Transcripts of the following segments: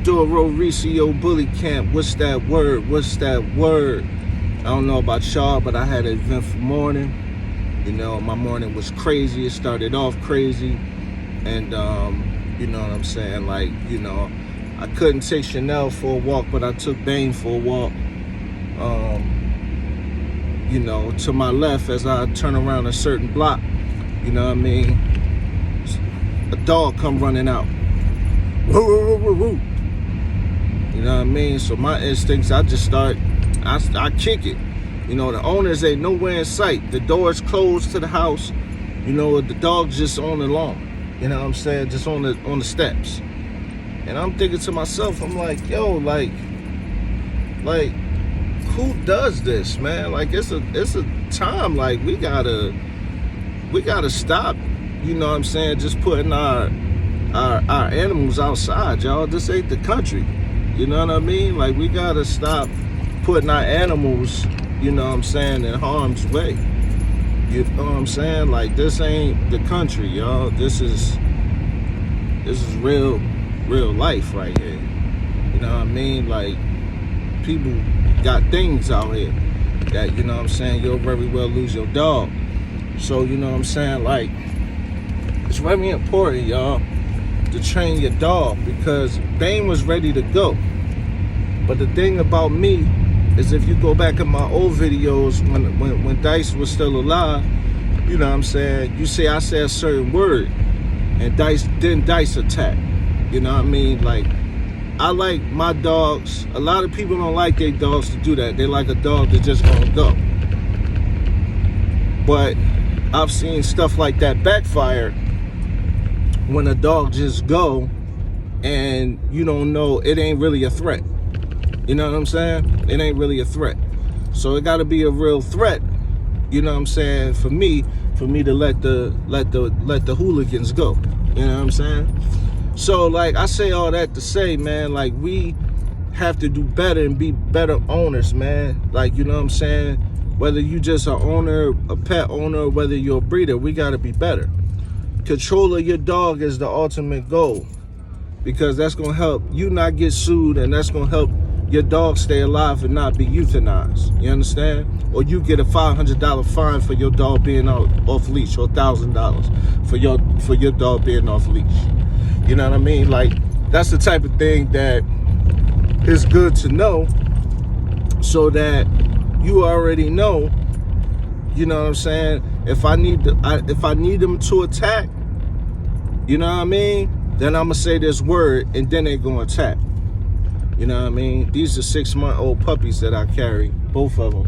Doro Recio Bully Camp. What's that word? What's that word? I don't know about y'all, but I had an eventful morning. You know, my morning was crazy. It started off crazy. And, you know what I'm saying? Like, you know, I couldn't take Chanel for a walk, but I took Bane for a walk. You know, to my left as I turn around a certain block, you know what I mean? A dog come running out. Woo, woo, woo, woo, woo. You know what I mean? So my instincts, I just start, I kick it. You know, the owners ain't nowhere in sight. The door's closed to the house. You know, the dog's just on the lawn. You know what I'm saying? Just on the steps. And I'm thinking to myself, I'm like, yo, like, who does this, man? Like, it's a time, like, we gotta stop, you know what I'm saying, just putting our animals outside, y'all. This ain't the country. You know what I mean? Like, we gotta stop putting our animals, you know what I'm saying, in harm's way. You know what I'm saying? Like, this ain't the country, y'all. This is real life right here. You know what I mean? Like, people got things out here that, you know what I'm saying, you'll very well lose your dog. So, you know what I'm saying, like, it's very important, y'all, to train your dog, because Bane was ready to go. But the thing about me is, if you go back in my old videos when Dice was still alive, you know what I'm saying, you say I said a certain word and Dice attack. You know what I mean? Like, I like my dogs. A lot of people don't like their dogs to do that. They like a dog that's just gonna go. But I've seen stuff like that backfire when a dog just go and you don't know, it ain't really a threat. You know what I'm saying? It ain't really a threat. So it gotta be a real threat, you know what I'm saying, for me to let the hooligans go. You know what I'm saying? So, like, I say all that to say, man, like, we have to do better and be better owners, man. Like, you know what I'm saying? Whether you just an owner, a pet owner, or whether you're a breeder, we got to be better. Control of your dog is the ultimate goal, because that's going to help you not get sued, and that's going to help your dog stay alive and not be euthanized. You understand? Or you get a $500 fine for your dog being off leash, or $1,000 for your dog being off leash. You know what I mean? Like, that's the type of thing that is good to know, so that you already know, you know what I'm saying, if I need them to attack, you know what I mean, then I'm going to say this word and then they're going to attack. You know what I mean? These are 6-month-old puppies that I carry, both of them.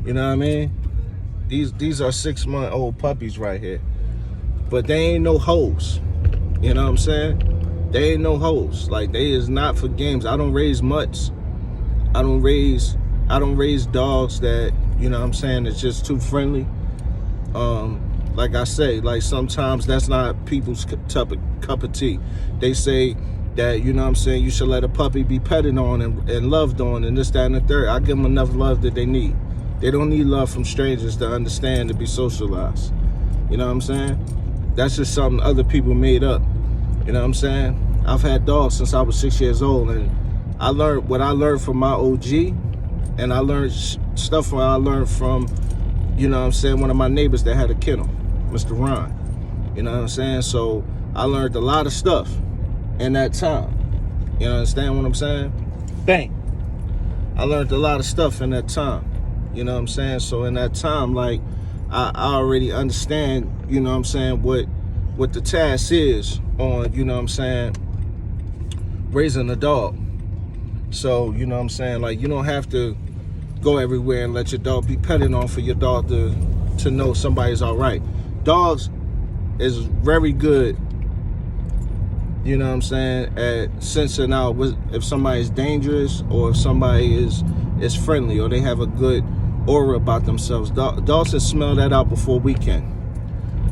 You know what I mean? These are 6-month-old puppies right here. But they ain't no hoes. You know what I'm saying? They ain't no hoes. Like, they is not for games. I don't raise mutts. I don't raise dogs that, you know what I'm saying, it's just too friendly. Like I say, like, sometimes that's not people's cup of tea. They say that, you know what I'm saying, you should let a puppy be petted on and loved on and this, that, and the third. I give them enough love that they need. They don't need love from strangers to understand, to be socialized. You know what I'm saying? That's just something other people made up. You know what I'm saying? I've had dogs since I was 6 years old, and I learned what I learned from my OG, and I learned stuff what I learned from, you know what I'm saying, one of my neighbors that had a kennel, Mr. Ron. You know what I'm saying? So I learned a lot of stuff in that time. You understand what I'm saying? Bang. I learned a lot of stuff in that time. You know what I'm saying? So in that time, like, I already understand, you know what I'm saying, what the task is on, you know what I'm saying, raising a dog. So, you know what I'm saying, like, you don't have to go everywhere and let your dog be petted on for your dog to know somebody's all right. Dogs is very good, you know what I'm saying, at sensing out if somebody's dangerous or if somebody is friendly or they have a good aura about themselves. Dogs can smell that out before we can.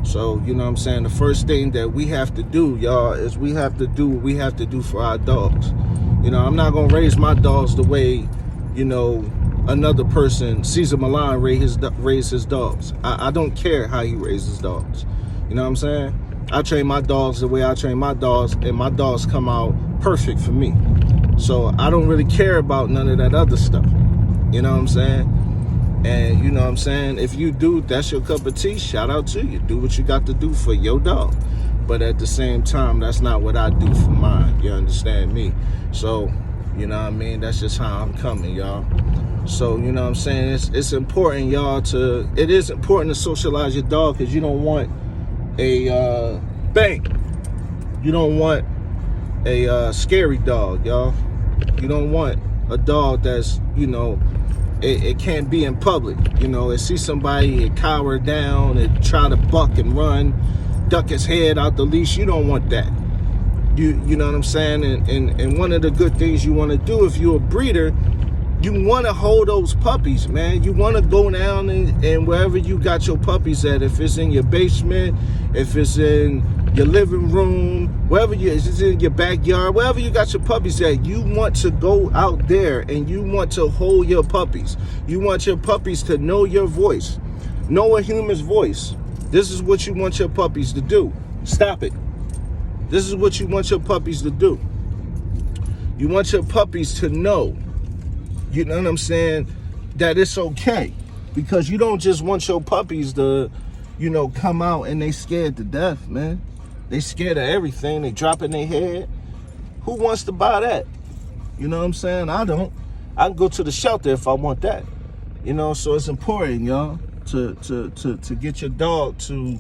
So, you know what I'm saying, the first thing that we have to do, y'all, is we have to do what we have to do for our dogs. You know, I'm not going to raise my dogs the way, you know, another person, Caesar Milan, raise his dogs. I don't care how he raises dogs. You know what I'm saying? I train my dogs the way I train my dogs, and my dogs come out perfect for me. So I don't really care about none of that other stuff. You know what I'm saying? And you know what I'm saying? If you do, that's your cup of tea, shout out to you. Do what you got to do for your dog. But at the same time, that's not what I do for mine. You understand me? So, you know what I mean? That's just how I'm coming, y'all. So, you know what I'm saying? It's important, y'all, it is important to socialize your dog, because you don't want a bank. You don't want a scary dog, y'all. You don't want a dog that's, you know, it can't be in public. You know, it see somebody, it cower down, it try to buck and run, duck his head out the leash. You don't want that. You know what I'm saying? And one of the good things you want to do if you're a breeder, you want to hold those puppies, man. You want to go down and wherever you got your puppies at, if it's in your basement, if it's in your living room, wherever if it's in your backyard, wherever you got your puppies at, you want to go out there and you want to hold your puppies. You want your puppies to know your voice, know a human's voice. This is what you want your puppies to do. Stop it. This is what you want your puppies to do. You want your puppies to know, you know what I'm saying, that it's okay. Because you don't just want your puppies to, you know, come out and they scared to death, man. They scared of everything. They dropping their head. Who wants to buy that? You know what I'm saying? I don't. I can go to the shelter if I want that. You know, so it's important, y'all, to get your dog to,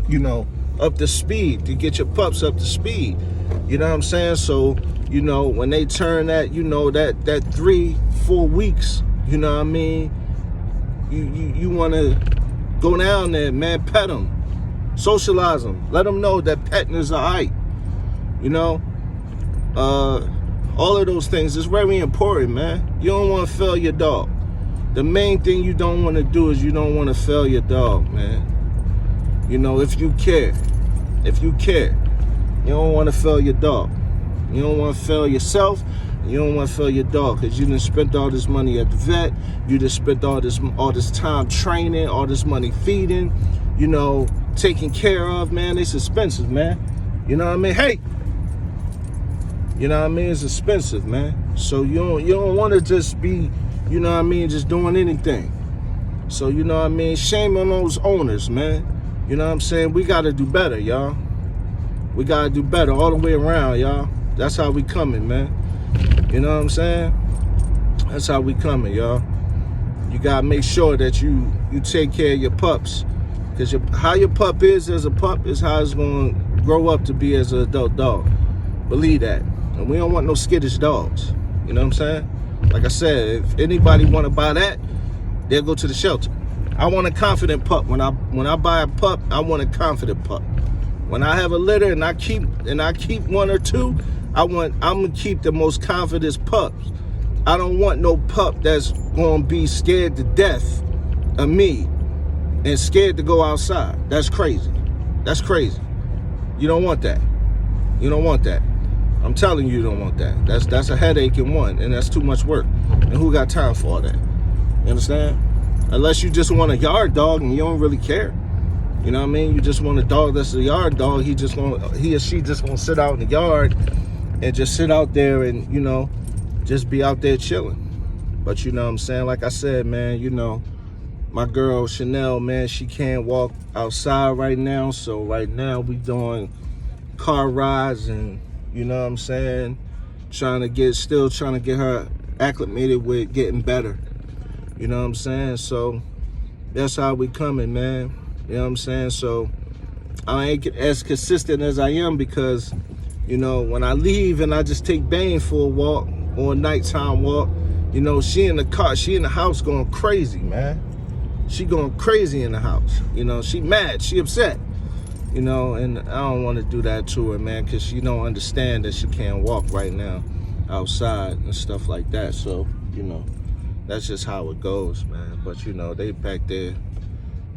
you know, up to speed, to get your pups up to speed. You know what I'm saying? So, you know, when they turn that, you know, that 3-4 weeks, you know what I mean? You want to go down there, man, pet them, socialize them, let them know that petting is all right. You know, all of those things is very important, man. You don't want to fail your dog. The main thing you don't want to do is you don't want to fail your dog, man. You know, if you care, you don't want to fail your dog. You don't want to fail yourself. You don't want to fail your dog, because you done spent all this money at the vet. You just spent all this time training, all this money feeding, you know, taking care of, man. It's expensive, man. You know what I mean? Hey, you know what I mean? It's expensive, man. So you don't want to just be, you know what I mean, just doing anything. So, you know what I mean? Shame on those owners, man. You know what I'm saying? We got to do better, y'all. We got to do better all the way around, y'all. That's how we coming, man. You know what I'm saying? That's how we coming, y'all. You got to make sure that you take care of your pups. Because how your pup is as a pup is how it's going to grow up to be as an adult dog. Believe that. And we don't want no skittish dogs. You know what I'm saying? Like I said, if anybody want to buy that, they'll go to the shelter. I want a confident pup. When I buy a pup, I want a confident pup. When I have a litter and I keep one or two, I'm gonna keep the most confident pups. I don't want no pup that's gonna be scared to death of me and scared to go outside. That's crazy. That's crazy. You don't want that. You don't want that. I'm telling you, you don't want that. That's a headache in one, and that's too much work. And who got time for all that? You understand? Unless you just want a yard dog and you don't really care. You know what I mean? You just want a dog that's a yard dog. He or she just gonna sit out in the yard and just sit out there and, you know, just be out there chilling. But you know what I'm saying? Like I said, man, you know, my girl Chanel, man, she can't walk outside right now. So right now we doing car rides and, you know what I'm saying, still trying to get her acclimated with getting better. You know what I'm saying? So that's how we coming, man. You know what I'm saying? So I ain't as consistent as I am because, you know, when I leave and I just take Bane for a walk or a nighttime walk, you know, she in the house going crazy, man. She going crazy in the house. You know, she mad, she upset. You know, and I don't want to do that to her, man, because she don't understand that she can't walk right now outside and stuff like that. So, you know, that's just how it goes, man. But, you know, they back there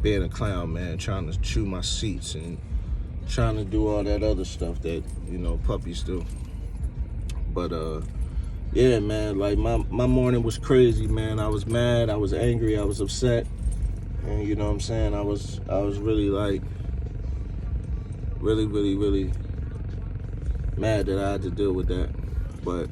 being a clown, man, trying to chew my seats and trying to do all that other stuff that, you know, puppies do. But, yeah, man, like my morning was crazy, man. I was mad, I was angry, I was upset. And, you know what I'm saying, I was really like, Really, really, really mad that I had to deal with that. But,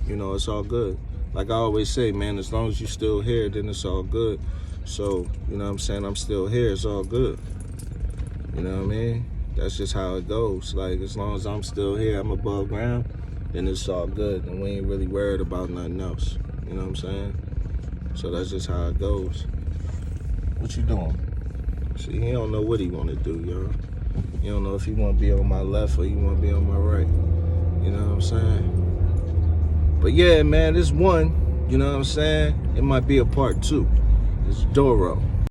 you know, it's all good. Like I always say, man, as long as you're still here, then it's all good. So, you know what I'm saying? I'm still here. It's all good. You know what I mean? That's just how it goes. Like, as long as I'm still here, I'm above ground, then it's all good. And we ain't really worried about nothing else. You know what I'm saying? So that's just how it goes. What you doing? See, he don't know what he want to do, y'all. He don't know if he want to be on my left or he want to be on my right. You know what I'm saying? But yeah, man, this one, you know what I'm saying? It might be a part 2. It's Doro.